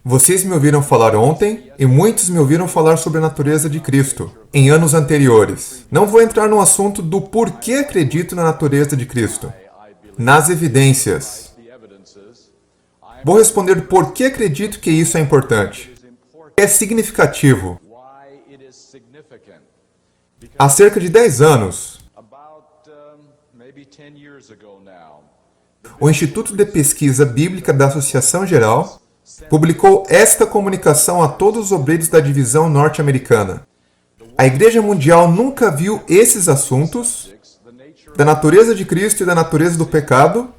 Vocês me ouviram falar ontem e muitos me ouviram falar sobre a natureza de Cristo em anos anteriores. Não vou entrar no assunto do porquê acredito na natureza de Cristo, nas evidências. Vou responder por que acredito que isso é importante. É significativo. Há cerca de 10 anos, o Instituto de Pesquisa Bíblica da Associação Geral publicou esta comunicação a todos os obreiros da divisão norte-americana. A Igreja Mundial nunca viu esses assuntos, da natureza de Cristo e da natureza do pecado,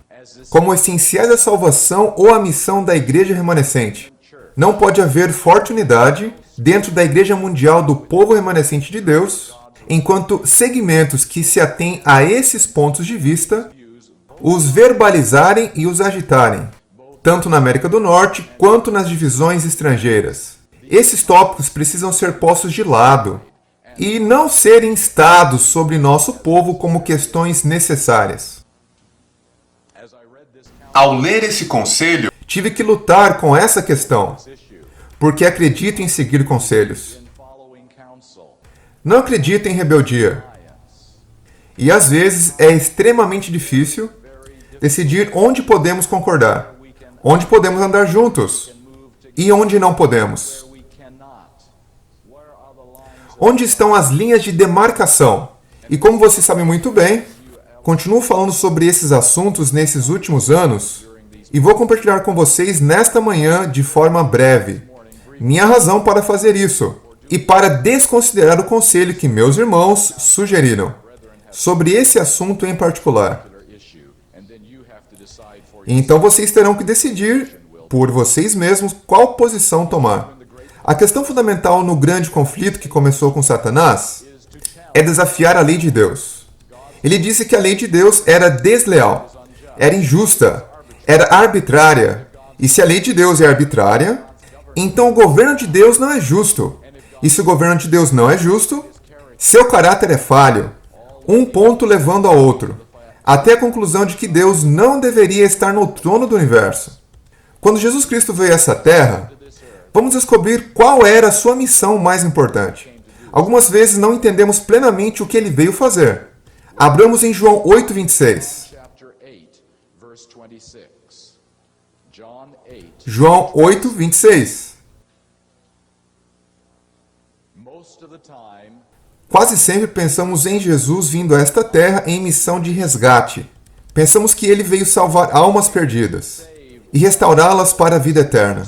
como essenciais à salvação ou à missão da Igreja remanescente. Não pode haver forte unidade dentro da Igreja Mundial do povo remanescente de Deus, enquanto segmentos que se atêm a esses pontos de vista os verbalizarem e os agitarem, tanto na América do Norte quanto nas divisões estrangeiras. Esses tópicos precisam ser postos de lado e não serem instados sobre nosso povo como questões necessárias. Ao ler esse conselho, tive que lutar com essa questão, porque acredito em seguir conselhos. Não acredito em rebeldia. E às vezes é extremamente difícil decidir onde podemos concordar, onde podemos andar juntos e onde não podemos. Onde estão as linhas de demarcação? E como você sabe muito bem, continuo falando sobre esses assuntos nesses últimos anos e vou compartilhar com vocês nesta manhã de forma breve minha razão para fazer isso e para desconsiderar o conselho que meus irmãos sugeriram sobre esse assunto em particular. Então vocês terão que decidir por vocês mesmos qual posição tomar. A questão fundamental no grande conflito que começou com Satanás é desafiar a lei de Deus. Ele disse que a lei de Deus era desleal, era injusta, era arbitrária. E se a lei de Deus é arbitrária, então o governo de Deus não é justo. E se o governo de Deus não é justo, seu caráter é falho, um ponto levando ao outro, até a conclusão de que Deus não deveria estar no trono do universo. Quando Jesus Cristo veio a essa terra, vamos descobrir qual era a sua missão mais importante. Algumas vezes não entendemos plenamente o que ele veio fazer. Abramos em João 8:26. João 8:26. Quase sempre pensamos em Jesus vindo a esta terra em missão de resgate. Pensamos que ele veio salvar almas perdidas e restaurá-las para a vida eterna.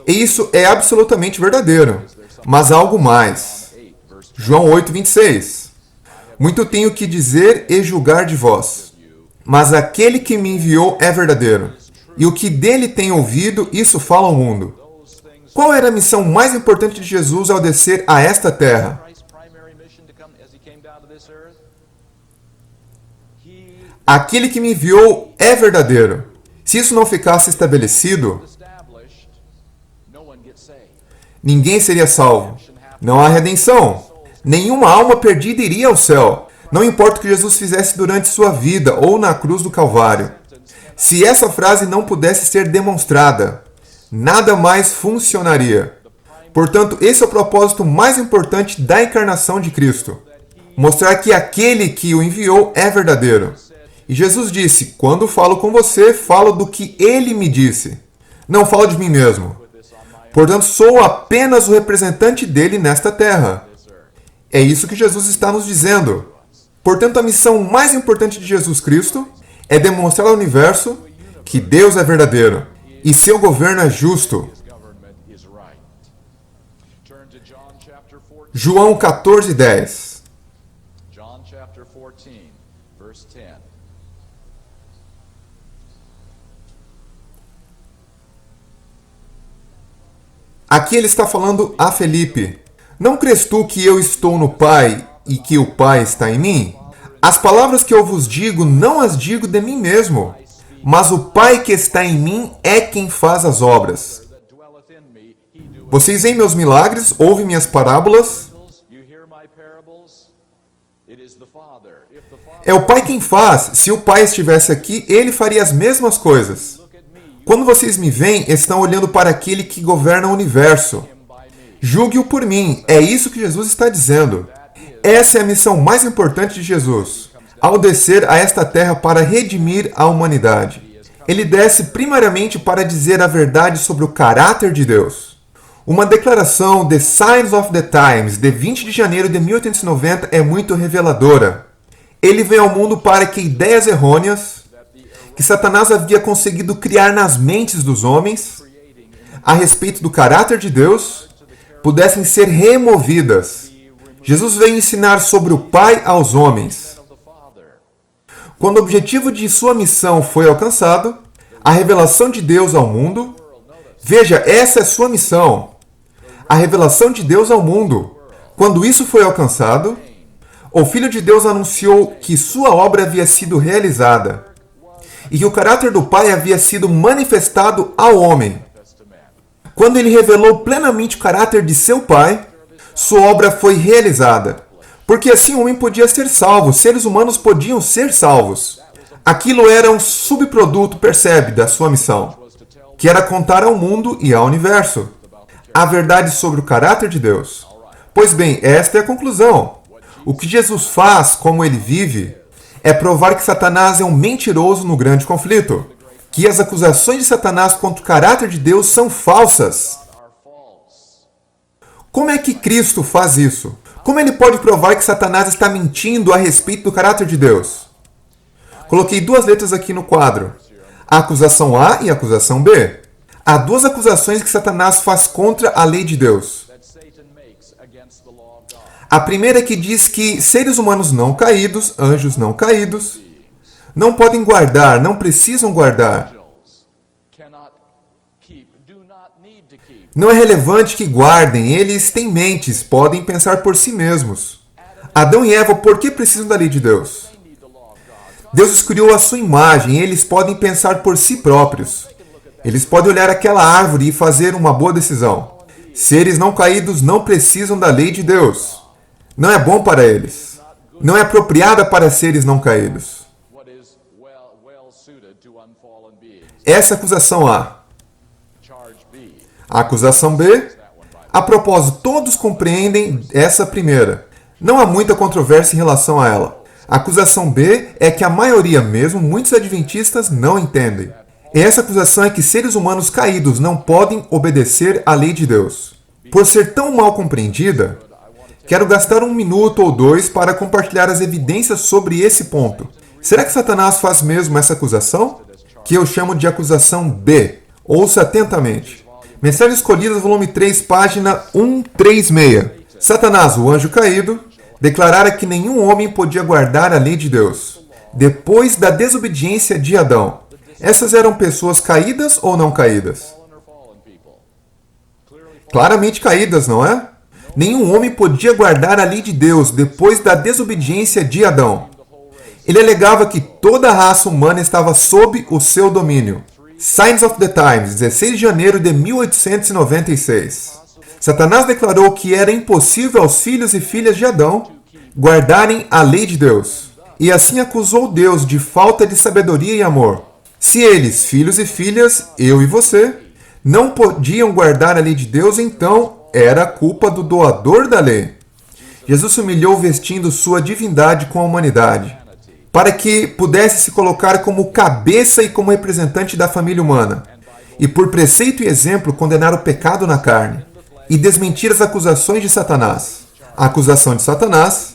E isso é absolutamente verdadeiro, mas há algo mais. João 8:26. Muito tenho que dizer e julgar de vós, mas aquele que me enviou é verdadeiro, e o que dele tem ouvido, isso fala ao mundo. Qual era a missão mais importante de Jesus ao descer a esta terra? Aquele que me enviou é verdadeiro. Se isso não ficasse estabelecido, ninguém seria salvo. Não há redenção. Nenhuma alma perdida iria ao céu. Não importa o que Jesus fizesse durante sua vida ou na cruz do Calvário. Se essa frase não pudesse ser demonstrada, nada mais funcionaria. Portanto, esse é o propósito mais importante da encarnação de Cristo. Mostrar que aquele que o enviou é verdadeiro. E Jesus disse, quando falo com você, falo do que ele me disse. Não falo de mim mesmo. Portanto, sou apenas o representante dele nesta terra. É isso que Jesus está nos dizendo. Portanto, a missão mais importante de Jesus Cristo é demonstrar ao universo que Deus é verdadeiro e seu governo é justo. João 14:10. Aqui ele está falando a Felipe. Não crês tu que eu estou no Pai e que o Pai está em mim? As palavras que eu vos digo, não as digo de mim mesmo, mas o Pai que está em mim é quem faz as obras. Vocês veem meus milagres, ouvem minhas parábolas. É o Pai quem faz. Se o Pai estivesse aqui, ele faria as mesmas coisas. Quando vocês me veem, estão olhando para aquele que governa o universo. Julgue-o por mim. É isso que Jesus está dizendo. Essa é a missão mais importante de Jesus, ao descer a esta terra para redimir a humanidade. Ele desce primariamente para dizer a verdade sobre o caráter de Deus. Uma declaração The Signs of the Times, de 20 de janeiro de 1890, é muito reveladora. Ele veio ao mundo para que ideias errôneas, que Satanás havia conseguido criar nas mentes dos homens, a respeito do caráter de Deus, pudessem ser removidas. Jesus veio ensinar sobre o Pai aos homens. Quando o objetivo de sua missão foi alcançado, a revelação de Deus ao mundo, veja, essa é sua missão, a revelação de Deus ao mundo. Quando isso foi alcançado, o Filho de Deus anunciou que sua obra havia sido realizada e que o caráter do Pai havia sido manifestado ao homem. Quando ele revelou plenamente o caráter de seu Pai, sua obra foi realizada. Porque assim o homem podia ser salvo, seres humanos podiam ser salvos. Aquilo era um subproduto, percebe, da sua missão, que era contar ao mundo e ao universo a verdade sobre o caráter de Deus. Pois bem, esta é a conclusão. O que Jesus faz, como ele vive, é provar que Satanás é um mentiroso no grande conflito, que as acusações de Satanás contra o caráter de Deus são falsas. Como é que Cristo faz isso? Como ele pode provar que Satanás está mentindo a respeito do caráter de Deus? Coloquei duas letras aqui no quadro. A acusação A e a acusação B. Há duas acusações que Satanás faz contra a lei de Deus. A primeira é que diz que seres humanos não caídos, anjos não caídos, não podem guardar, não precisam guardar. Não é relevante que guardem, eles têm mentes, podem pensar por si mesmos. Adão e Eva, por que precisam da lei de Deus? Deus os criou à sua imagem, eles podem pensar por si próprios. Eles podem olhar aquela árvore e fazer uma boa decisão. Seres não caídos não precisam da lei de Deus. Não é bom para eles. Não é apropriada para seres não caídos. Essa é a acusação A. A acusação B. A propósito, todos compreendem essa primeira. Não há muita controvérsia em relação a ela. A acusação B é que a maioria mesmo, muitos adventistas, não entendem. E essa acusação é que seres humanos caídos não podem obedecer à lei de Deus. Por ser tão mal compreendida, quero gastar 1 minuto ou 2 para compartilhar as evidências sobre esse ponto. Será que Satanás faz mesmo essa acusação? Que eu chamo de acusação B. Ouça atentamente. Mensagens Escolhidas, volume 3, página 136. Satanás, o anjo caído, declarara que nenhum homem podia guardar a lei de Deus, depois da desobediência de Adão. Essas eram pessoas caídas ou não caídas? Claramente caídas, não é? Nenhum homem podia guardar a lei de Deus depois da desobediência de Adão. Ele alegava que toda a raça humana estava sob o seu domínio. Signs of the Times, 16 de janeiro de 1896. Satanás declarou que era impossível aos filhos e filhas de Adão guardarem a lei de Deus, e assim acusou Deus de falta de sabedoria e amor. Se eles, filhos e filhas, eu e você, não podiam guardar a lei de Deus, então era culpa do doador da lei. Jesus se humilhou vestindo sua divindade com a humanidade, para que pudesse se colocar como cabeça e como representante da família humana, e por preceito e exemplo condenar o pecado na carne, e desmentir as acusações de Satanás. A acusação de Satanás: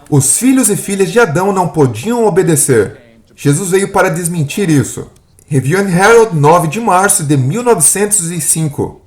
os filhos e filhas de Adão não podiam obedecer. Jesus veio para desmentir isso. Review and Herald, 9 de março de 1905.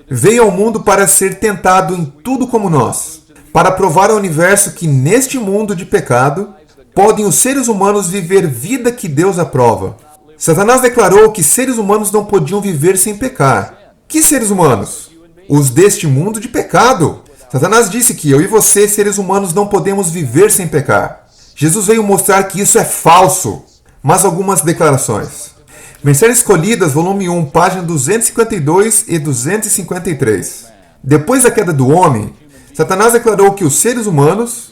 Veio ao mundo para ser tentado em tudo como nós, para provar ao universo que neste mundo de pecado podem os seres humanos viver vida que Deus aprova. Satanás declarou que seres humanos não podiam viver sem pecar. Que seres humanos? Os deste mundo de pecado. Satanás disse que eu e você, seres humanos, não podemos viver sem pecar. Jesus veio mostrar que isso é falso. Mas algumas declarações. Mensagens Escolhidas, volume 1, página 252 e 253. Depois da queda do homem, Satanás declarou que os seres humanos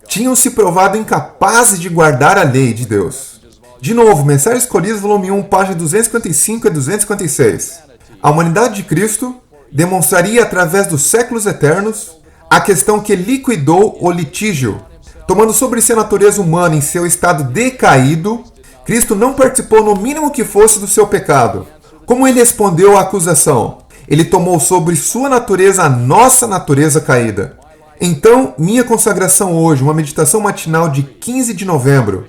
tinham se provado incapazes de guardar a lei de Deus. De novo, Mensagens Escolhidas, volume 1, página 255 e 256. A humanidade de Cristo demonstraria através dos séculos eternos a questão que liquidou o litígio. Tomando sobre si a natureza humana em seu estado decaído, Cristo não participou no mínimo que fosse do seu pecado. Como ele respondeu à acusação? Ele tomou sobre sua natureza a nossa natureza caída. Então, minha consagração hoje, uma meditação matinal de 15 de novembro.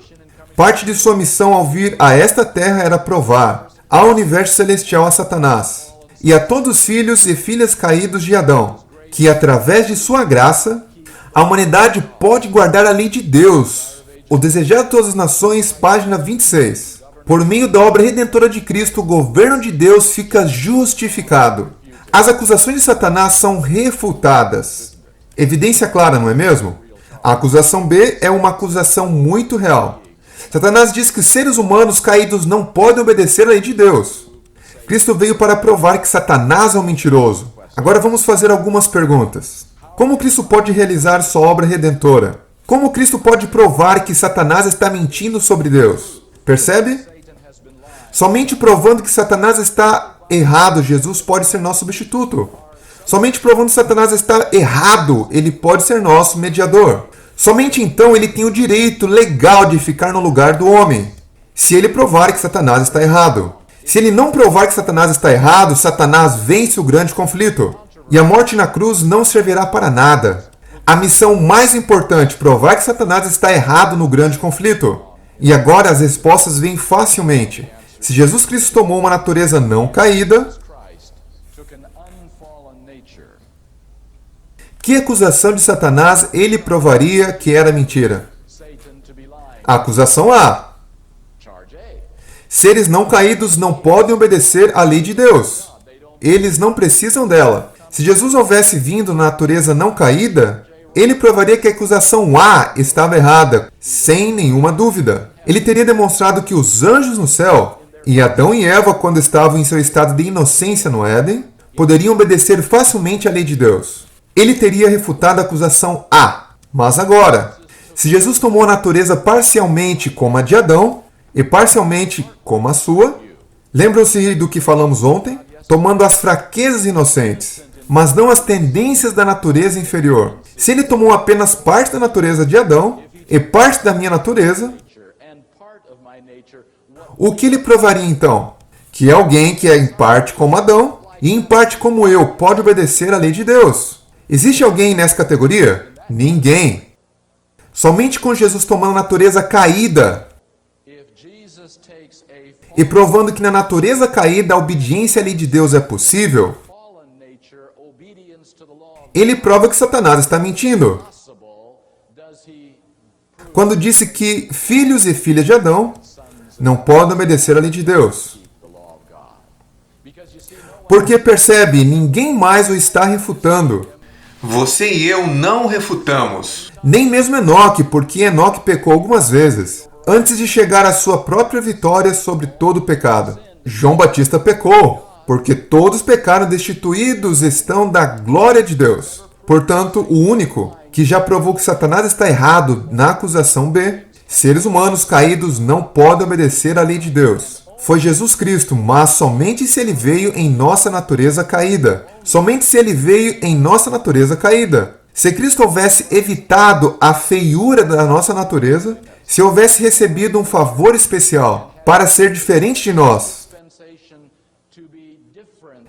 Parte de sua missão ao vir a esta terra era provar ao universo celestial, a Satanás e a todos os filhos e filhas caídos de Adão, que através de sua graça, a humanidade pode guardar a lei de Deus. O Desejado de Todas as Nações, página 26. Por meio da obra redentora de Cristo, o governo de Deus fica justificado. As acusações de Satanás são refutadas. Evidência clara, não é mesmo? A acusação B é uma acusação muito real. Satanás diz que os seres humanos caídos não podem obedecer à lei de Deus. Cristo veio para provar que Satanás é um mentiroso. Agora vamos fazer algumas perguntas. Como Cristo pode realizar sua obra redentora? Como Cristo pode provar que Satanás está mentindo sobre Deus? Percebe? Somente provando que Satanás está errado, Jesus pode ser nosso substituto. Somente provando que Satanás está errado, ele pode ser nosso mediador. Somente então ele tem o direito legal de ficar no lugar do homem, se ele provar que Satanás está errado. Se ele não provar que Satanás está errado, Satanás vence o grande conflito. E a morte na cruz não servirá para nada. A missão mais importante, provar que Satanás está errado no grande conflito. E agora as respostas vêm facilmente. Se Jesus Cristo tomou uma natureza não caída, que acusação de Satanás ele provaria que era mentira? A acusação A. Seres não caídos não podem obedecer à lei de Deus. Eles não precisam dela. Se Jesus houvesse vindo na natureza não caída, ele provaria que a acusação A estava errada, sem nenhuma dúvida. Ele teria demonstrado que os anjos no céu, e Adão e Eva, quando estavam em seu estado de inocência no Éden, poderiam obedecer facilmente à lei de Deus. Ele teria refutado a acusação A. Mas agora, se Jesus tomou a natureza parcialmente como a de Adão, e parcialmente como a sua, lembram-se do que falamos ontem? Tomando as fraquezas inocentes, mas não as tendências da natureza inferior. Se ele tomou apenas parte da natureza de Adão e parte da minha natureza, o que ele provaria então? Que alguém que é em parte como Adão e em parte como eu pode obedecer à lei de Deus. Existe alguém nessa categoria? Ninguém. Somente com Jesus tomando a natureza caída e provando que na natureza caída a obediência à lei de Deus é possível, ele prova que Satanás está mentindo. Quando disse que filhos e filhas de Adão não podem obedecer à lei de Deus. Porque percebe, ninguém mais o está refutando. Você e eu não refutamos. Nem mesmo Enoque, porque Enoque pecou algumas vezes, antes de chegar à sua própria vitória sobre todo o pecado. João Batista pecou, porque todos pecaram destituídos estão da glória de Deus. Portanto, o único que já provou que Satanás está errado na acusação B, seres humanos caídos não podem obedecer à lei de Deus, foi Jesus Cristo, mas somente se ele veio em nossa natureza caída. Somente se ele veio em nossa natureza caída. Se Cristo houvesse evitado a feiura da nossa natureza, se houvesse recebido um favor especial para ser diferente de nós,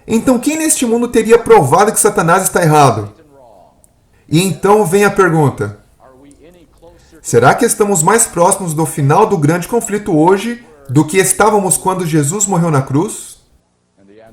então quem neste mundo teria provado que Satanás está errado? E então vem a pergunta: será que estamos mais próximos do final do grande conflito hoje do que estávamos quando Jesus morreu na cruz?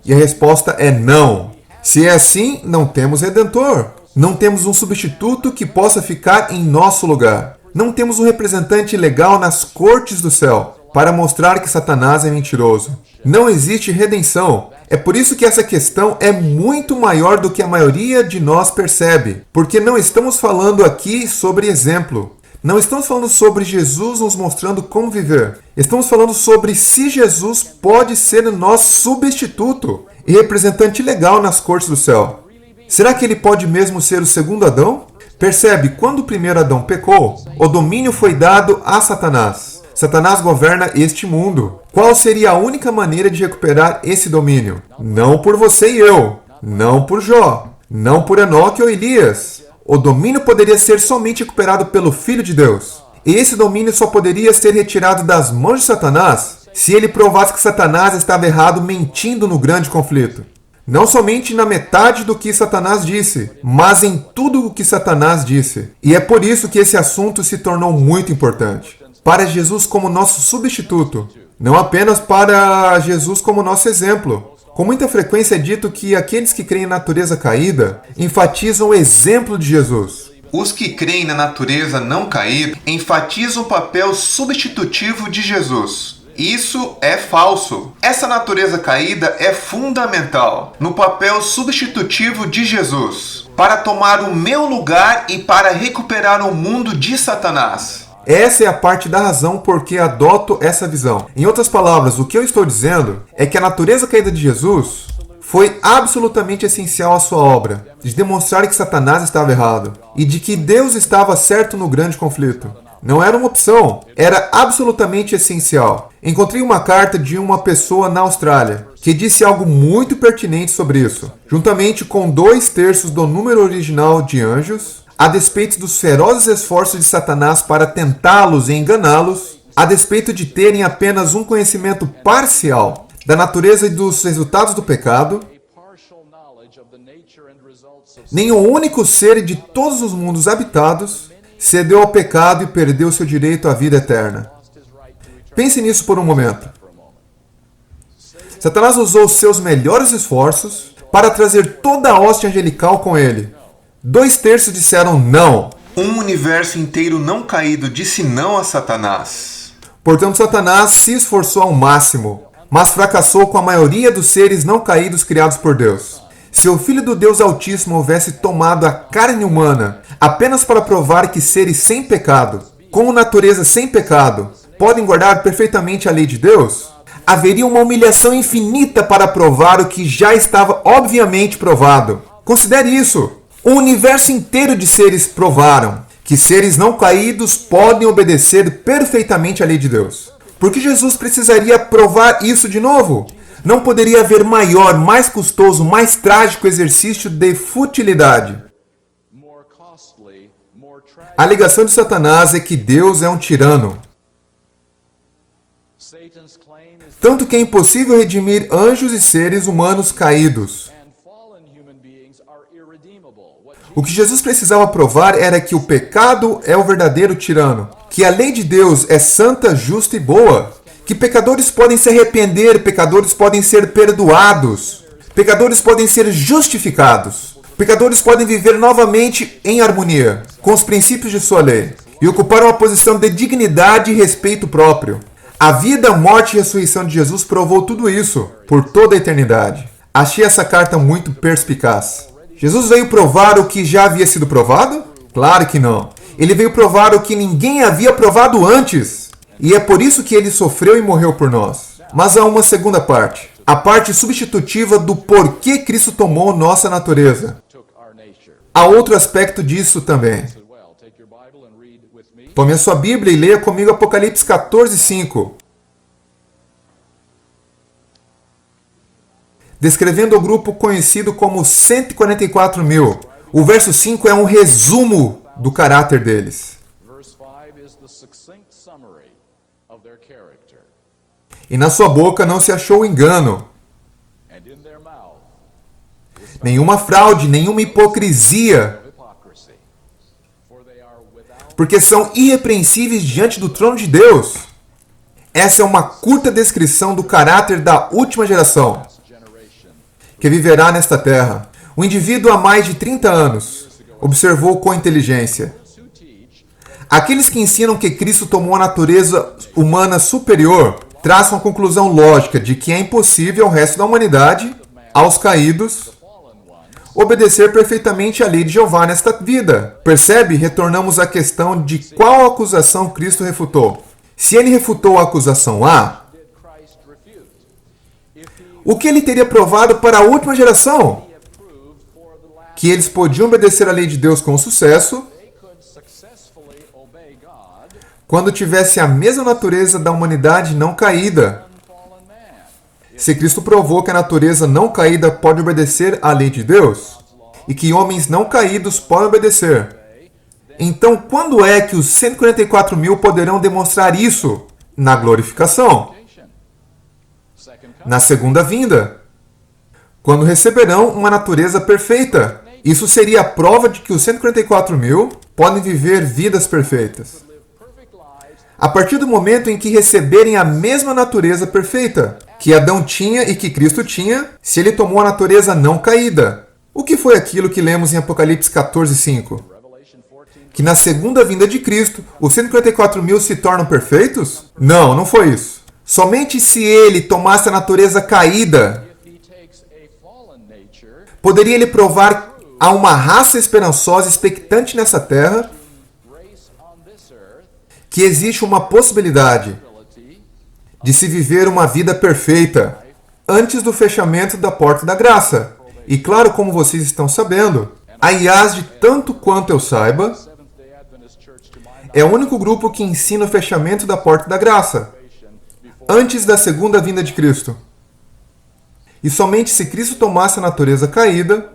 E a resposta é não. Se é assim, não temos Redentor. Não temos um substituto que possa ficar em nosso lugar. Não temos um representante legal nas cortes do céu para mostrar que Satanás é mentiroso. Não existe redenção. É por isso que essa questão é muito maior do que a maioria de nós percebe. Porque não estamos falando aqui sobre exemplo. Não estamos falando sobre Jesus nos mostrando como viver. Estamos falando sobre se Jesus pode ser nosso substituto e representante legal nas cortes do céu. Será que ele pode mesmo ser o segundo Adão? Percebe, quando o primeiro Adão pecou, o domínio foi dado a Satanás. Satanás governa este mundo. Qual seria a única maneira de recuperar esse domínio? Não por você e eu. Não por Jó. Não por Enoque ou Elias. O domínio poderia ser somente recuperado pelo Filho de Deus. E esse domínio só poderia ser retirado das mãos de Satanás se ele provasse que Satanás estava errado mentindo no grande conflito. Não somente na metade do que Satanás disse, mas em tudo o que Satanás disse. E é por isso que esse assunto se tornou muito importante. Para Jesus como nosso substituto, não apenas para Jesus como nosso exemplo. Com muita frequência é dito que aqueles que creem em natureza caída enfatizam o exemplo de Jesus. Os que creem na natureza não caída enfatizam o papel substitutivo de Jesus. Isso é falso. Essa natureza caída é fundamental no papel substitutivo de Jesus, para tomar o meu lugar e para recuperar o mundo de Satanás. Essa é a parte da razão por que adoto essa visão. Em outras palavras, o que eu estou dizendo é que a natureza caída de Jesus foi absolutamente essencial à sua obra, de demonstrar que Satanás estava errado e de que Deus estava certo no grande conflito. Não era uma opção, era absolutamente essencial. Encontrei uma carta de uma pessoa na Austrália que disse algo muito pertinente sobre isso. Juntamente com 2/3 do número original de anjos, a despeito dos ferozes esforços de Satanás para tentá-los e enganá-los, a despeito de terem apenas um conhecimento parcial da natureza e dos resultados do pecado, nenhum único ser de todos os mundos habitados cedeu ao pecado e perdeu seu direito à vida eterna. Pense nisso por um momento. Satanás usou seus melhores esforços para trazer toda a hoste angelical com ele. 2/3 disseram não. Um universo inteiro não caído disse não a Satanás. Portanto, Satanás se esforçou ao máximo, mas fracassou com a maioria dos seres não caídos criados por Deus. Se o Filho do Deus Altíssimo houvesse tomado a carne humana apenas para provar que seres sem pecado, com natureza sem pecado, podem guardar perfeitamente a lei de Deus, haveria uma humilhação infinita para provar o que já estava obviamente provado. Considere isso. O universo inteiro de seres provaram que seres não caídos podem obedecer perfeitamente à lei de Deus. Por que Jesus precisaria provar isso de novo? Não poderia haver maior, mais custoso, mais trágico exercício de futilidade. A alegação de Satanás é que Deus é um tirano. Tanto que é impossível redimir anjos e seres humanos caídos. O que Jesus precisava provar era que o pecado é o verdadeiro tirano, que a lei de Deus é santa, justa e boa, que pecadores podem se arrepender, pecadores podem ser perdoados, pecadores podem ser justificados, pecadores podem viver novamente em harmonia com os princípios de sua lei e ocupar uma posição de dignidade e respeito próprio. A vida, morte e ressurreição de Jesus provou tudo isso por toda a eternidade. Achei essa carta muito perspicaz. Jesus veio provar o que já havia sido provado? Claro que não. Ele veio provar o que ninguém havia provado antes. E é por isso que ele sofreu e morreu por nós. Mas há uma segunda parte. A parte substitutiva do porquê Cristo tomou nossa natureza. Há outro aspecto disso também. Tome a sua Bíblia e leia comigo Apocalipse 14:5. Descrevendo o grupo conhecido como 144.000. O verso 5 é um resumo do caráter deles. E na sua boca não se achou engano, nenhuma fraude, nenhuma hipocrisia, porque são irrepreensíveis diante do trono de Deus. Essa é uma curta descrição do caráter da última geração que viverá nesta terra. O indivíduo há mais de 30 anos observou com inteligência. Aqueles que ensinam que Cristo tomou a natureza humana superior traçam a conclusão lógica de que é impossível ao resto da humanidade, aos caídos, obedecer perfeitamente à lei de Jeová nesta vida. Percebe? Retornamos à questão de qual acusação Cristo refutou. Se ele refutou a acusação A, o que ele teria provado para a última geração? Que eles podiam obedecer à lei de Deus com sucesso, quando tivesse a mesma natureza da humanidade não caída. Se Cristo provou que a natureza não caída pode obedecer à lei de Deus, e que homens não caídos podem obedecer, então quando é que os 144.000 poderão demonstrar isso? Na glorificação. Na segunda vinda, quando receberão uma natureza perfeita. Isso seria a prova de que os 144.000 podem viver vidas perfeitas. A partir do momento em que receberem a mesma natureza perfeita que Adão tinha e que Cristo tinha, se ele tomou a natureza não caída. O que foi aquilo que lemos em Apocalipse 14:5? Que na segunda vinda de Cristo, os 144.000 se tornam perfeitos? Não, não foi isso. Somente se ele tomasse a natureza caída, poderia ele provar a uma raça esperançosa expectante nessa terra que existe uma possibilidade de se viver uma vida perfeita antes do fechamento da porta da graça. E claro, como vocês estão sabendo, a IASD, tanto quanto eu saiba, é o único grupo que ensina o fechamento da porta da graça antes da segunda vinda de Cristo. E somente se Cristo tomasse a natureza caída,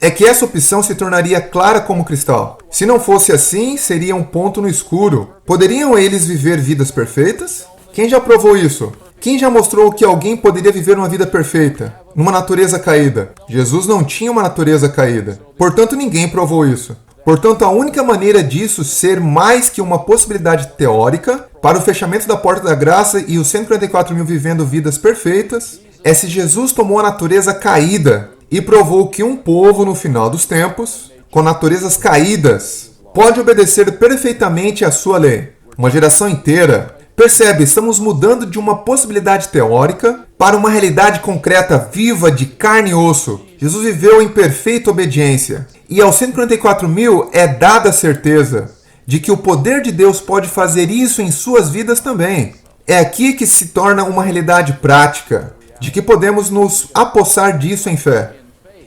é que essa opção se tornaria clara como cristal. Se não fosse assim, seria um ponto no escuro. Poderiam eles viver vidas perfeitas? Quem já provou isso? Quem já mostrou que alguém poderia viver uma vida perfeita, numa natureza caída? Jesus não tinha uma natureza caída. Portanto, ninguém provou isso. Portanto, a única maneira disso ser mais que uma possibilidade teórica para o fechamento da porta da graça e os 144.000 vivendo vidas perfeitas é se Jesus tomou a natureza caída e provou que um povo no final dos tempos, com naturezas caídas, pode obedecer perfeitamente à sua lei. Uma geração inteira. Percebe, estamos mudando de uma possibilidade teórica para uma realidade concreta, viva, de carne e osso. Jesus viveu em perfeita obediência. E aos 144.000 é dada a certeza de que o poder de Deus pode fazer isso em suas vidas também. É aqui que se torna uma realidade prática, de que podemos nos apossar disso em fé.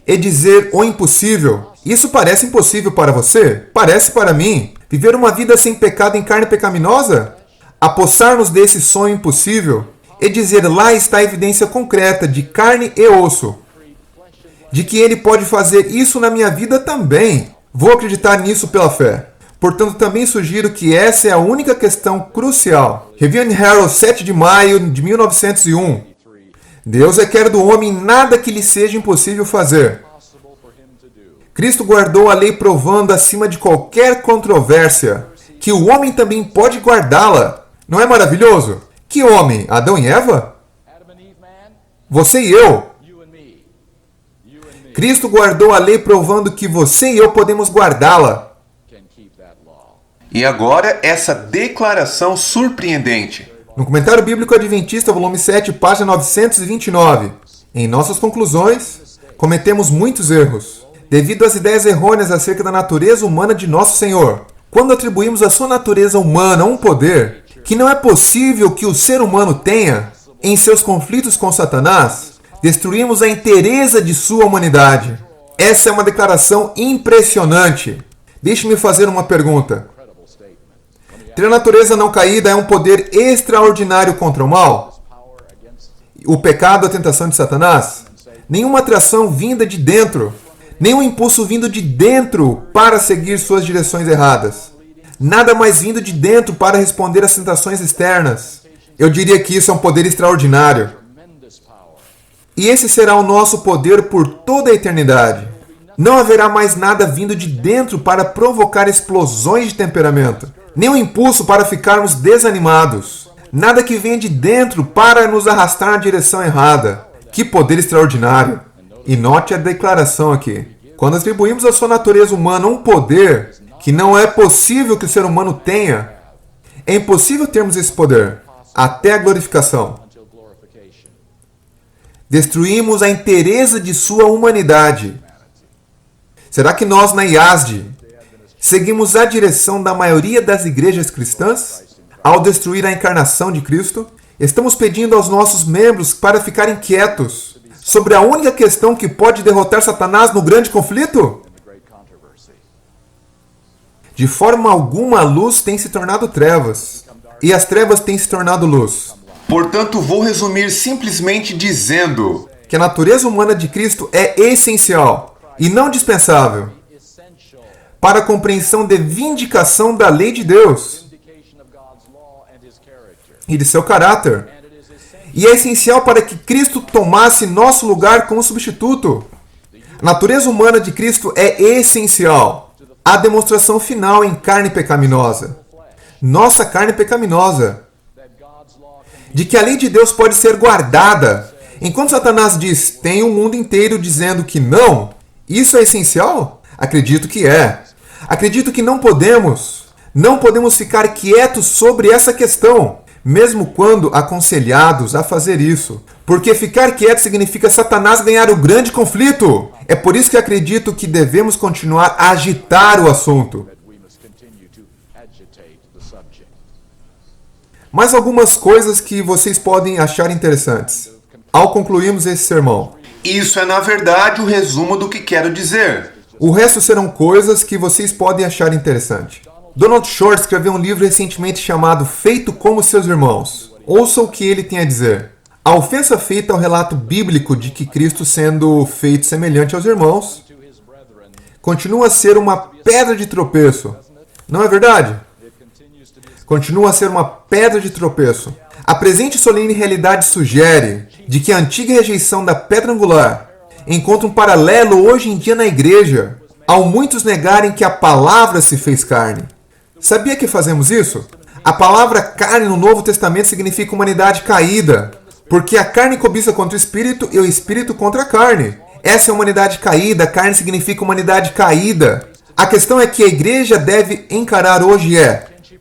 E dizer o impossível. Isso parece impossível para você? Parece para mim. Viver uma vida sem pecado em carne pecaminosa? Apossar-nos desse sonho impossível e dizer lá está a evidência concreta de carne e osso, de que ele pode fazer isso na minha vida também. Vou acreditar nisso pela fé. Portanto, também sugiro que essa é a única questão crucial. Review and Herald, 7 de maio de 1901. Deus requer do homem nada que lhe seja impossível fazer. Cristo guardou a lei provando acima de qualquer controvérsia que o homem também pode guardá-la. Não é maravilhoso? Que homem? Adão e Eva? Você e eu. Cristo guardou a lei provando que você e eu podemos guardá-la. E agora essa declaração surpreendente. No Comentário Bíblico Adventista, volume 7, página 929. Em nossas conclusões, cometemos muitos erros, devido às ideias errôneas acerca da natureza humana de nosso Senhor. Quando atribuímos à sua natureza humana um poder que não é possível que o ser humano tenha em seus conflitos com Satanás, destruímos a inteireza de sua humanidade. Essa é uma declaração impressionante. Deixe-me fazer uma pergunta. Ter a natureza não caída é um poder extraordinário contra o mal? O pecado, a tentação de Satanás? Nenhuma atração vinda de dentro. Nenhum impulso vindo de dentro para seguir suas direções erradas. Nada mais vindo de dentro para responder às tentações externas. Eu diria que isso é um poder extraordinário. E esse será o nosso poder por toda a eternidade. Não haverá mais nada vindo de dentro para provocar explosões de temperamento. Nem um impulso para ficarmos desanimados. Nada que venha de dentro para nos arrastar na direção errada. Que poder extraordinário! E note a declaração aqui. Quando atribuímos à sua natureza humana um poder que não é possível que o ser humano tenha, é impossível termos esse poder até a glorificação. Destruímos a inteireza de sua humanidade. Será que nós, na IASD, seguimos a direção da maioria das igrejas cristãs? Ao destruir a encarnação de Cristo, estamos pedindo aos nossos membros para ficarem quietos sobre a única questão que pode derrotar Satanás no grande conflito? De forma alguma a luz tem se tornado trevas, e as trevas têm se tornado luz. Portanto, vou resumir simplesmente dizendo Que a natureza humana de Cristo é essencial e não dispensável para a compreensão de vindicação da lei de Deus e de seu caráter. E é essencial para que Cristo tomasse nosso lugar como substituto. A natureza humana de Cristo é essencial à demonstração final em carne pecaminosa. Nossa carne pecaminosa. De que a lei de Deus pode ser guardada. Enquanto Satanás diz, tem o mundo inteiro dizendo que não, isso é essencial? Acredito que é. Acredito que não podemos ficar quietos sobre essa questão, mesmo quando aconselhados a fazer isso. Porque ficar quieto significa Satanás ganhar o grande conflito. É por isso que acredito que devemos continuar a agitar o assunto. Mais algumas coisas que vocês podem achar interessantes ao concluirmos esse sermão. isso é na verdade o resumo do que quero dizer. O resto serão coisas que vocês podem achar interessante. Donald Short escreveu um livro recentemente chamado Feito como Seus Irmãos. Ouça o que ele tem a dizer. A ofensa feita ao relato bíblico de que Cristo, sendo feito semelhante aos irmãos, continua a ser uma pedra de tropeço. Não é verdade? Continua a ser uma pedra de tropeço. A presente solene realidade sugere de que a antiga rejeição da pedra angular encontra um paralelo hoje em dia na igreja, ao muitos negarem que a palavra se fez carne. Sabia que fazemos isso? A palavra carne no Novo Testamento significa humanidade caída, porque a carne cobiça contra o espírito e o espírito contra a carne. Essa é a humanidade caída, a carne significa humanidade caída. A questão é que a igreja deve encarar hoje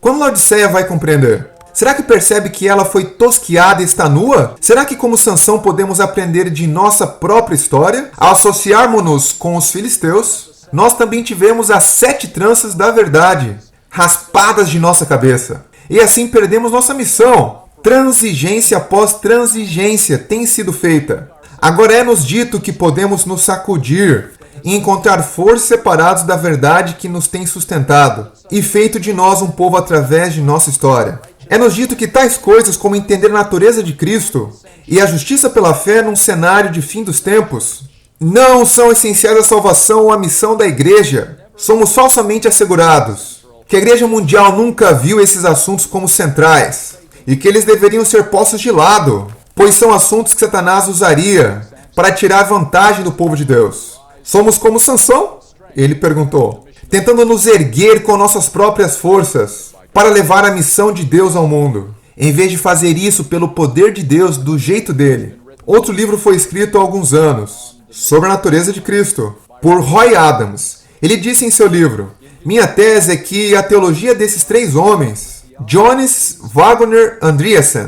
quando Laodiceia vai compreender? Será que percebe que ela foi tosquiada e está nua? Será que como Sansão podemos aprender de nossa própria história? Ao associarmos-nos com os filisteus, nós também tivemos as 7 tranças da verdade raspadas de nossa cabeça. E assim perdemos nossa missão. Transigência após transigência tem sido feita. Agora é-nos dito que podemos nos sacudir e encontrar forças separados da verdade que nos tem sustentado e feito de nós um povo através de nossa história. É-nos dito que tais coisas como entender a natureza de Cristo e a justiça pela fé num cenário de fim dos tempos não são essenciais à salvação ou à missão da igreja. Somos falsamente assegurados que a igreja mundial nunca viu esses assuntos como centrais e que eles deveriam ser postos de lado, pois são assuntos que Satanás usaria para tirar vantagem do povo de Deus. Somos como Sansão? Ele perguntou, tentando nos erguer com nossas próprias forças para levar a missão de Deus ao mundo, em vez de fazer isso pelo poder de Deus do jeito dele. Outro livro foi escrito há alguns anos, sobre a natureza de Cristo, por Roy Adams. Ele disse em seu livro, minha tese é que a teologia desses 3 homens, Jones, Wagner e Andreasen,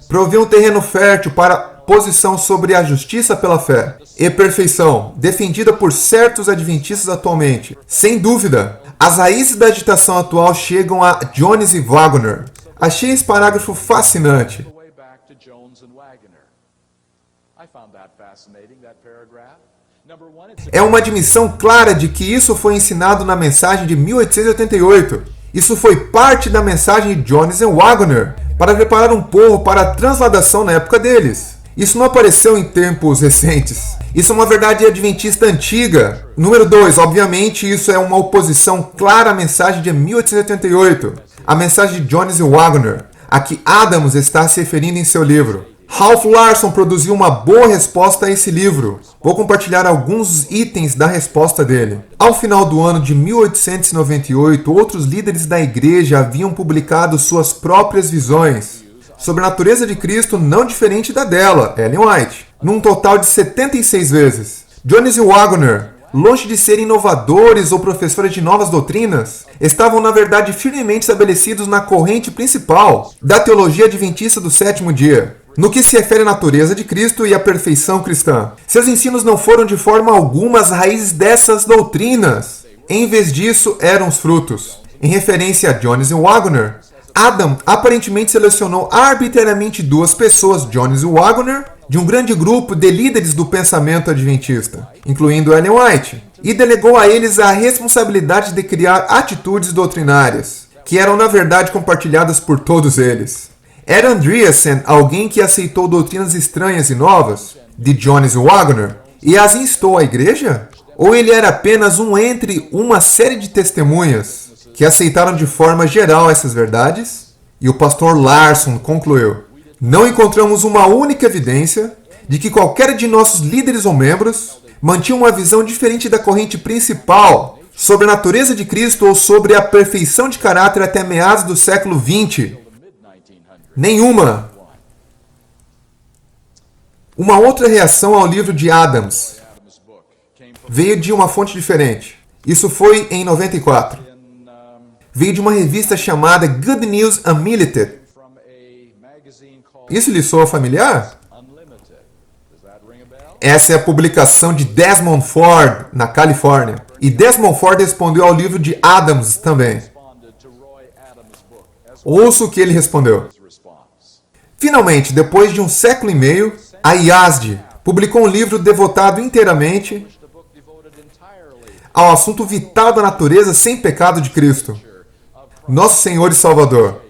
provê um terreno fértil para posição sobre a justiça pela fé e perfeição, defendida por certos adventistas atualmente. Sem dúvida, as raízes da agitação atual chegam a Jones e Wagner. Achei esse parágrafo fascinante. É uma admissão clara de que isso foi ensinado na mensagem de 1888. Isso foi parte da mensagem de Jones e Wagner para preparar um povo para a transladação na época deles. Isso não apareceu em tempos recentes. Isso é uma verdade adventista antiga. Número 2, obviamente, isso é uma oposição clara à mensagem de 1888, a mensagem de Jones e Wagner, a que Adams está se referindo em seu livro. Ralph Larson produziu uma boa resposta a esse livro. Vou compartilhar alguns itens da resposta dele. Ao final do ano de 1898, outros líderes da igreja haviam publicado suas próprias visões sobre a natureza de Cristo não diferente da dela, Ellen White, num total de 76 vezes. Jones e Wagner, longe de serem inovadores ou professores de novas doutrinas, estavam na verdade firmemente estabelecidos na corrente principal da teologia adventista do 7º dia, no que se refere à natureza de Cristo e à perfeição cristã. Seus ensinos não foram de forma alguma as raízes dessas doutrinas. Em vez disso, eram os frutos. Em referência a Jones e Wagner, Adam aparentemente selecionou arbitrariamente 2 pessoas, Jones e Wagner, de um grande grupo de líderes do pensamento adventista, incluindo Ellen White, e delegou a eles a responsabilidade de criar atitudes doutrinárias, que eram na verdade compartilhadas por todos eles. Era Andreasen alguém que aceitou doutrinas estranhas e novas, de Jones e Wagner, e as instou à igreja? Ou ele era apenas um entre uma série de testemunhas que aceitaram de forma geral essas verdades? E o pastor Larson concluiu: não encontramos uma única evidência de que qualquer de nossos líderes ou membros mantinha uma visão diferente da corrente principal sobre a natureza de Cristo ou sobre a perfeição de caráter até meados do século XX. Nenhuma. Uma outra reação ao livro de Adams veio de uma fonte diferente. Isso foi em 94. Veio de uma revista chamada Good News Unlimited. Isso lhe soa familiar? Essa é a publicação de Desmond Ford, na Califórnia. E Desmond Ford respondeu ao livro de Adams também. Ouça o que ele respondeu. Finalmente, depois de um século e meio, a IASD publicou um livro devotado inteiramente ao assunto vital da natureza sem pecado de Cristo, nosso Senhor e Salvador.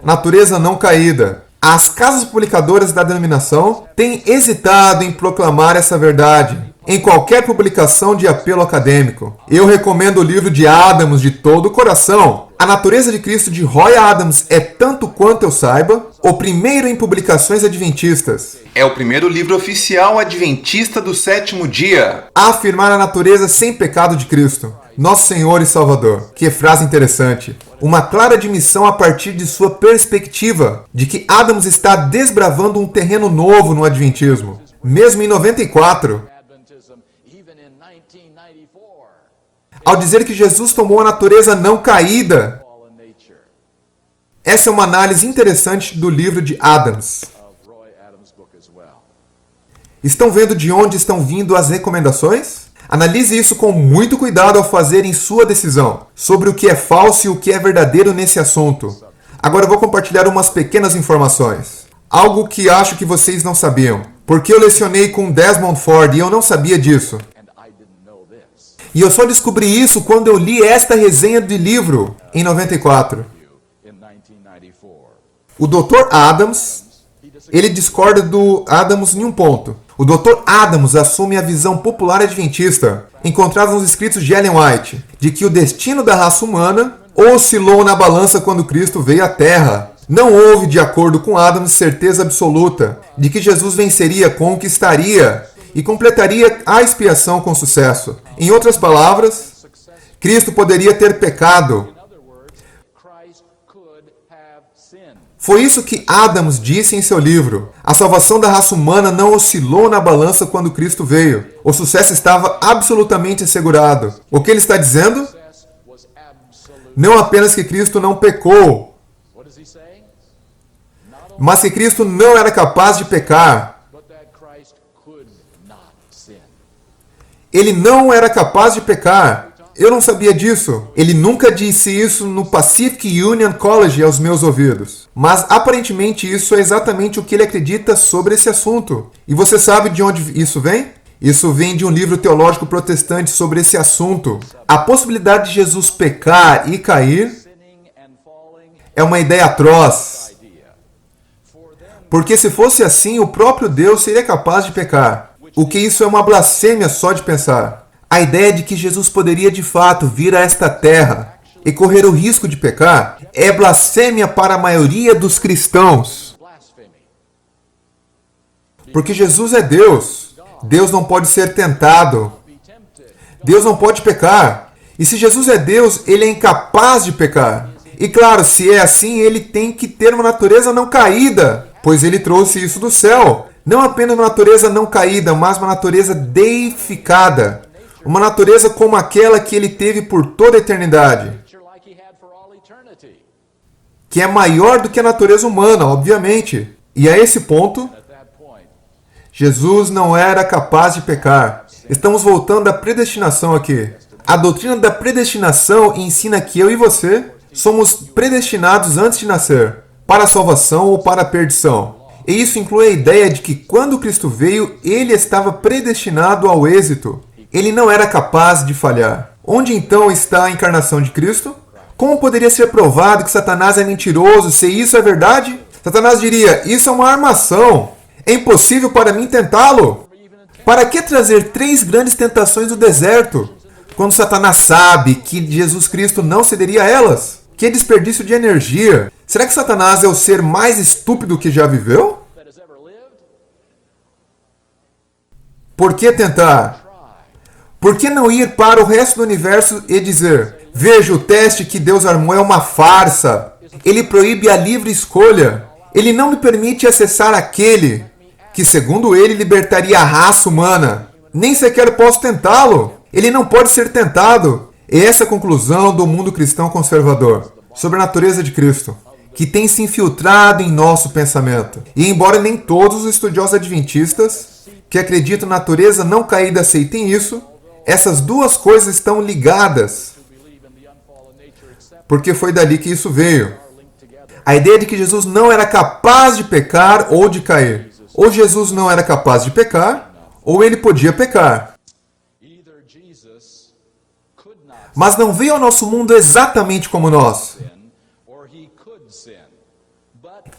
Natureza não caída. As casas publicadoras da denominação têm hesitado em proclamar essa verdade em qualquer publicação de apelo acadêmico. Eu recomendo o livro de Adams de todo o coração. A Natureza de Cristo de Roy Adams é, tanto quanto eu saiba, o primeiro em publicações adventistas. É o primeiro livro oficial adventista do sétimo dia A afirmar a natureza sem pecado de Cristo, nosso Senhor e Salvador. Que frase interessante. Uma clara admissão a partir de sua perspectiva de que Adams está desbravando um terreno novo no Adventismo. Mesmo em 94, ao dizer que Jesus tomou a natureza não caída. Essa é uma análise interessante do livro de Adams. Estão vendo de onde estão vindo as recomendações? Analise isso com muito cuidado ao fazerem sua decisão sobre o que é falso e o que é verdadeiro nesse assunto. Agora eu vou compartilhar umas pequenas informações. Algo que acho que vocês não sabiam. Porque eu lecionei com Desmond Ford e eu não sabia disso. E eu só descobri isso quando eu li esta resenha de livro em 94. O Dr. Adams, ele discorda do Adams em um ponto. O Dr. Adams assume a visão popular adventista, encontrada nos escritos de Ellen White, de que o destino da raça humana oscilou na balança quando Cristo veio à Terra. Não houve, de acordo com Adams, certeza absoluta de que Jesus venceria, conquistaria e completaria a expiação com sucesso. Em outras palavras, Cristo poderia ter pecado. Foi isso que Adams disse em seu livro. A salvação da raça humana não oscilou na balança quando Cristo veio. O sucesso estava absolutamente assegurado. O que ele está dizendo? Não apenas que Cristo não pecou, mas que Cristo não era capaz de pecar. Ele não era capaz de pecar. Eu não sabia disso. Ele nunca disse isso no Pacific Union College aos meus ouvidos. Mas aparentemente isso é exatamente o que ele acredita sobre esse assunto. E você sabe de onde isso vem? Isso vem de um livro teológico protestante sobre esse assunto. A possibilidade de Jesus pecar e cair é uma ideia atroz. Porque se fosse assim, o próprio Deus seria capaz de pecar. O que isso é uma blasfêmia só de pensar. A ideia de que Jesus poderia de fato vir a esta terra e correr o risco de pecar é blasfêmia para a maioria dos cristãos. Porque Jesus é Deus. Deus não pode ser tentado. Deus não pode pecar. E se Jesus é Deus, ele é incapaz de pecar. E claro, se é assim, ele tem que ter uma natureza não caída, pois ele trouxe isso do céu. Não apenas uma natureza não caída, mas uma natureza deificada. Uma natureza como aquela que ele teve por toda a eternidade. Que é maior do que a natureza humana, obviamente. E a esse ponto, Jesus não era capaz de pecar. Estamos voltando à predestinação aqui. A doutrina da predestinação ensina que eu e você somos predestinados antes de nascer, para a salvação ou para a perdição. E isso inclui a ideia de que quando Cristo veio, ele estava predestinado ao êxito. Ele não era capaz de falhar. Onde então está a encarnação de Cristo? Como poderia ser provado que Satanás é mentiroso se isso é verdade? Satanás diria, isso é uma armação. É impossível para mim tentá-lo. Para que trazer 3 grandes tentações do deserto, quando Satanás sabe que Jesus Cristo não cederia a elas? Que desperdício de energia! Será que Satanás é o ser mais estúpido que já viveu? Por que tentar? Por que não ir para o resto do universo e dizer, veja, o teste que Deus armou é uma farsa. Ele proíbe a livre escolha. Ele não me permite acessar aquele que, segundo ele, libertaria a raça humana. Nem sequer posso tentá-lo. Ele não pode ser tentado. E essa é a conclusão do mundo cristão conservador sobre a natureza de Cristo, que tem se infiltrado em nosso pensamento. E embora nem todos os estudiosos adventistas que acreditam na natureza não caída aceitem isso, essas duas coisas estão ligadas, porque foi dali que isso veio. A ideia de que Jesus não era capaz de pecar ou de cair. Ou Jesus não era capaz de pecar, ou ele podia pecar. Mas não veio ao nosso mundo exatamente como nós.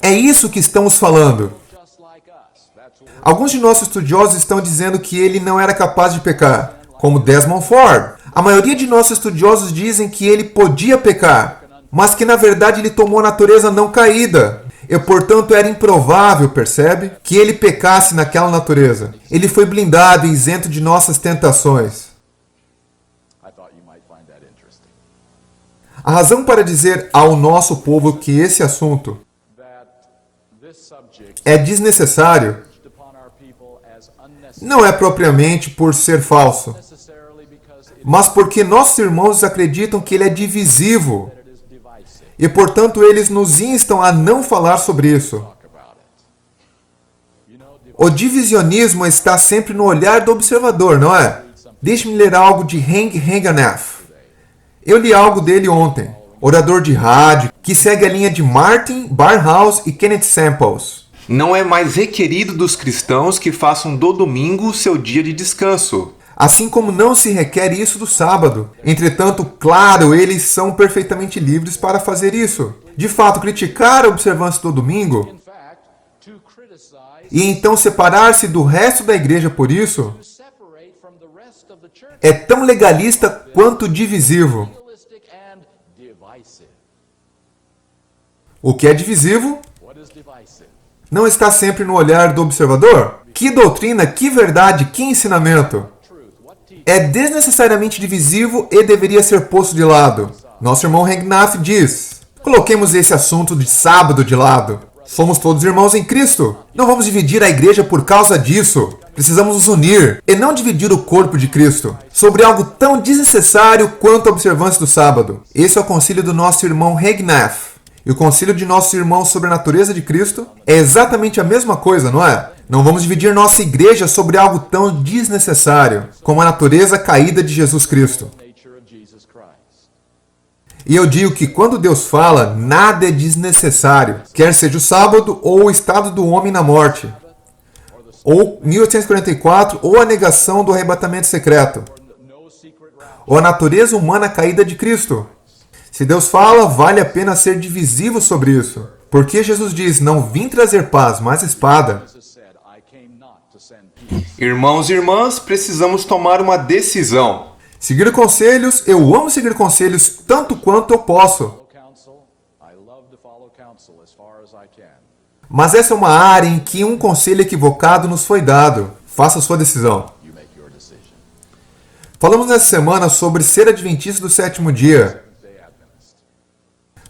É isso que estamos falando. Alguns de nossos estudiosos estão dizendo que ele não era capaz de pecar, como Desmond Ford. A maioria de nossos estudiosos dizem que ele podia pecar, mas que na verdade ele tomou a natureza não caída. E portanto era improvável, percebe? Que ele pecasse naquela natureza. Ele foi blindado e isento de nossas tentações. A razão para dizer ao nosso povo que esse assunto é desnecessário não é propriamente por ser falso, mas porque nossos irmãos acreditam que ele é divisivo e, portanto, eles nos instam a não falar sobre isso. O divisionismo está sempre no olhar do observador, não é? Deixe-me ler algo de Hank Hagenath. Eu li algo dele ontem, orador de rádio, que segue a linha de Martin Barnhouse e Kenneth Samples. Não é mais requerido dos cristãos que façam do domingo seu dia de descanso. Assim como não se requer isso do sábado. Entretanto, claro, eles são perfeitamente livres para fazer isso. De fato, criticar a observância do domingo e então separar-se do resto da igreja por isso é tão legalista quanto divisivo. O que é divisivo não está sempre no olhar do observador. Que doutrina, que verdade, que ensinamento! É desnecessariamente divisivo e deveria ser posto de lado. Nosso irmão Hagenath diz, coloquemos esse assunto de sábado de lado. Somos todos irmãos em Cristo. Não vamos dividir a igreja por causa disso. Precisamos nos unir e não dividir o corpo de Cristo sobre algo tão desnecessário quanto a observância do sábado. Esse é o concílio do nosso irmão Hagenath. E o concílio de nossos irmãos sobre a natureza de Cristo é exatamente a mesma coisa, não é? Não vamos dividir nossa igreja sobre algo tão desnecessário como a natureza caída de Jesus Cristo. E eu digo que quando Deus fala, nada é desnecessário, quer seja o sábado ou o estado do homem na morte, ou 1844, ou a negação do arrebatamento secreto, ou a natureza humana caída de Cristo. Se Deus fala, vale a pena ser divisivo sobre isso. Porque Jesus diz, não vim trazer paz, mas espada. Irmãos e irmãs, precisamos tomar uma decisão. Seguir conselhos, eu amo seguir conselhos tanto quanto eu posso. Mas essa é uma área em que um conselho equivocado nos foi dado. Faça a sua decisão. Falamos nessa semana sobre ser adventista do sétimo dia.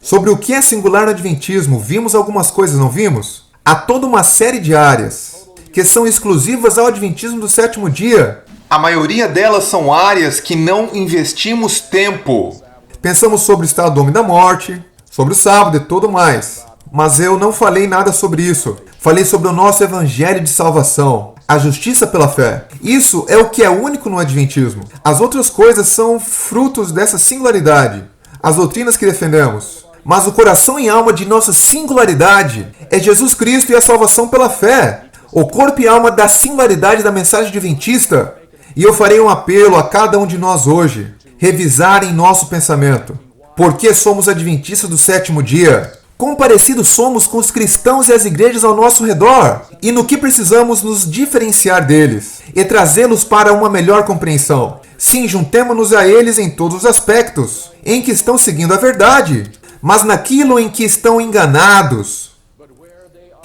Sobre o que é singular no adventismo, vimos algumas coisas, não vimos? Há toda uma série de áreas que são exclusivas ao adventismo do sétimo dia. A maioria delas são áreas que não investimos tempo. Pensamos sobre o estado do homem da morte, sobre o sábado e tudo mais. Mas eu não falei nada sobre isso. Falei sobre o nosso evangelho de salvação, a justiça pela fé. Isso é o que é único no adventismo. As outras coisas são frutos dessa singularidade, as doutrinas que defendemos. Mas o coração e alma de nossa singularidade é Jesus Cristo e a salvação pela fé. O corpo e alma da singularidade da mensagem adventista E eu farei um apelo a cada um de nós hoje, revisarem nosso pensamento. Por que somos adventistas do sétimo dia? Quão parecidos somos com os cristãos e as igrejas ao nosso redor? E no que precisamos nos diferenciar deles? E trazê-los para uma melhor compreensão? Sim, juntemo-nos a eles em todos os aspectos, em que estão seguindo a verdade, mas naquilo em que estão enganados,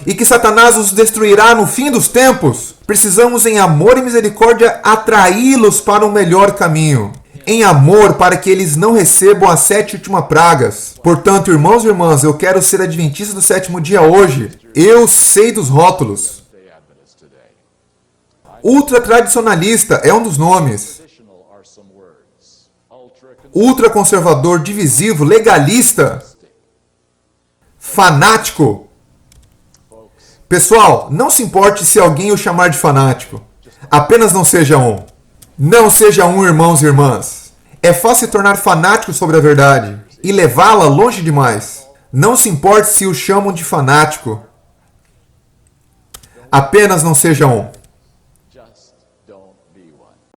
e que Satanás os destruirá no fim dos tempos. Precisamos, em amor e misericórdia, atraí-los para um melhor caminho. Em amor, para que eles não recebam as 7 últimas pragas. Portanto, irmãos e irmãs, eu quero ser adventista do sétimo dia hoje. Eu sei dos rótulos. Ultra-tradicionalista é um dos nomes. Ultraconservador, divisivo, legalista, fanático. Pessoal, não se importe se alguém o chamar de fanático. Apenas não seja um. Não seja um, irmãos e irmãs. É fácil se tornar fanático sobre a verdade e levá-la longe demais. Não se importe se o chamam de fanático. Apenas não seja um.